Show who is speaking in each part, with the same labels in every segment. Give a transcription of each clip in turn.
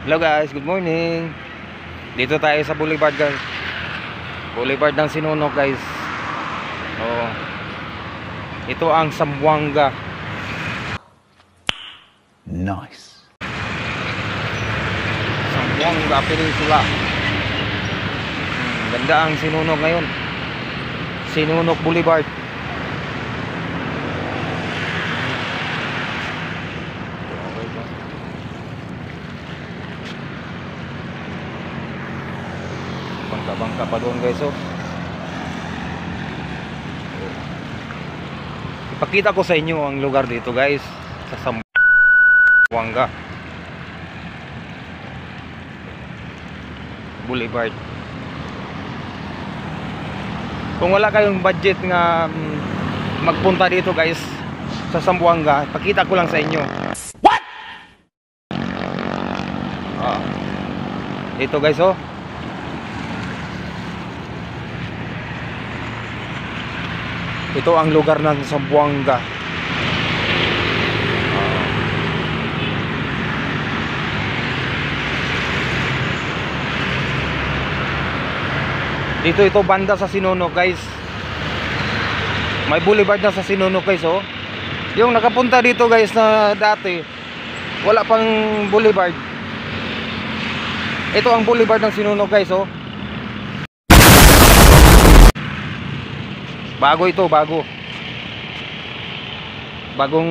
Speaker 1: Hello guys, good morning. Dito tayo sa Boulevard guys. Boulevard ng Sinunok guys. Oh. Ito ang Zamboanga.
Speaker 2: Nice.
Speaker 1: Zamboanga Peninsula. Ganda ang Sinunok ngayon. Sinunok Boulevard. Bangka-bangka pa doon guys, oh. Ipakita ko sa inyo ang lugar dito guys, sa Zamboanga Boulevard. Kung wala kayong budget nga magpunta dito guys sa Zamboanga, ipakita ko lang sa inyo. What? Dito guys, oh. Ito ang lugar ng Zamboanga. Dito ito banda sa Sinunok guys. May boulevard na sa Sinunok guys, oh. Yung nakapunta dito guys na dati wala pang boulevard. Ito ang boulevard ng Sinunok guys, oh. Bago ito, bago. Bagong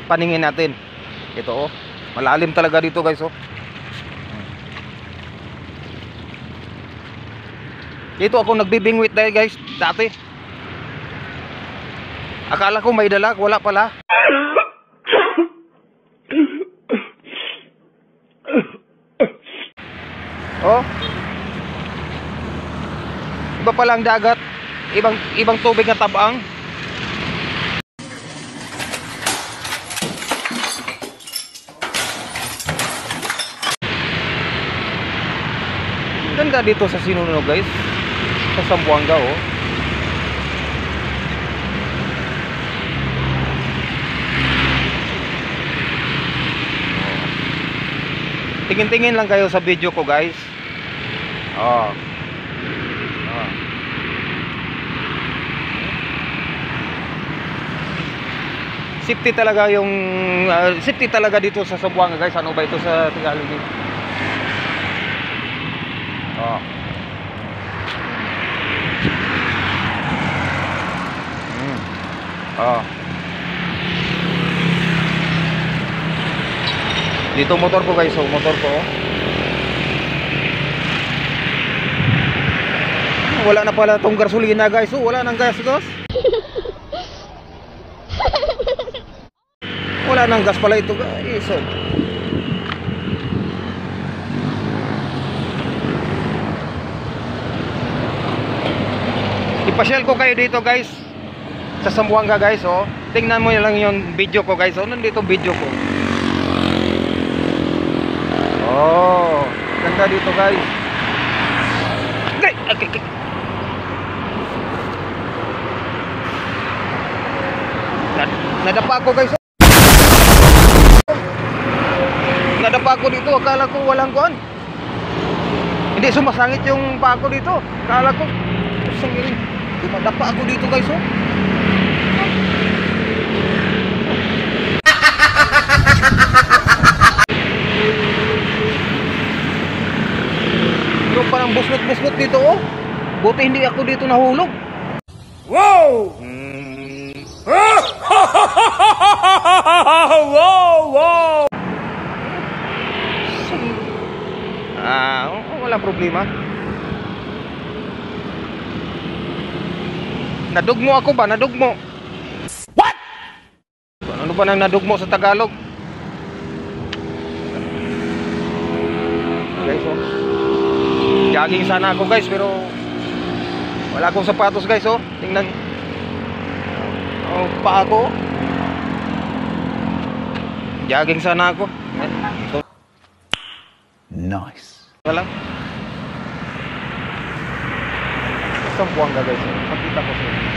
Speaker 1: paningin natin. Ito, oh. Malalim talaga dito guys, oh. Dito ako nagbibingwit dahil guys, dati. Akala ko may dalag, wala pala. Oh. Iba pala ang dagat. Ibang tubig na tabang. Ganda dito sa Sinunok guys, sa Zamboanga, oh. Tingin-tingin lang kayo sa video ko guys. Oh. Safety talaga yung safety talaga dito sa Zamboanga guys. Ano ba ito sa Tagalog? Oh. Oh. Dito motor ko guys, oh, motor ko. Wala na pala tong gasolina guys, oh, wala nang gas guys. Wala nang gas pala ito guys, oh. Ipasyal ko kayo dito guys sa Zamboanga guys, oh. Tingnan mo lang yung video ko guys, oh. Nandito video ko. Oh, ganda dito guys. Okay. Nadapa ako guys. Nadapa ako dito, akala ko walang kuan. Hindi sumasangit yung paa ko dito. Akala ko sangit. Nadapa ako dito guys, oh. Yung parang buslot-buslot dito, oh. Buti hindi ako dito nahulog. Wow! Wow! Walang problema. Nadugmo ako ba? Nadugmo. What? Ano ba nang nadugmo sa Tagalog? Guys, oh. Jogging sana ako guys, pero wala akong sapatos guys, oh. Tingnan. Oh, paa ko. Jogging sana ako.
Speaker 2: Nice.
Speaker 1: Wala. Zamboanga guys, makita ko sa inyo.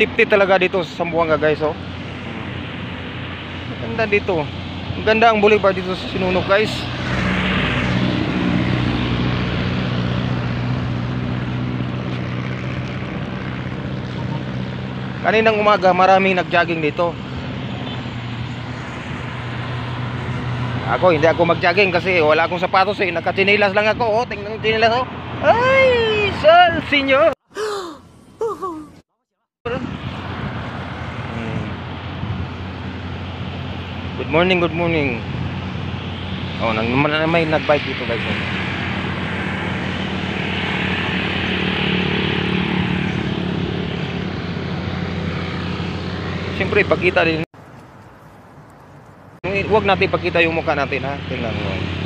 Speaker 1: Safety talaga dito sa Zamboanga guys, oh. Ganda dito. Ang ganda ang boulevard dito sa Sinulog guys. Kaninang umaga maraming nag-jogging dito. Hindi ako mag-jogging kasi wala akong sapatos eh. Naka-chinelas lang ako. Oh, tingnan yung chinelas oh. Ay, sal senyor. Good morning, good morning. Oh, may nag-bike dito guys. Oh. Siyempre, pagkita din. Huwag natin ipakita yung mukha natin ha. Tingnan mo.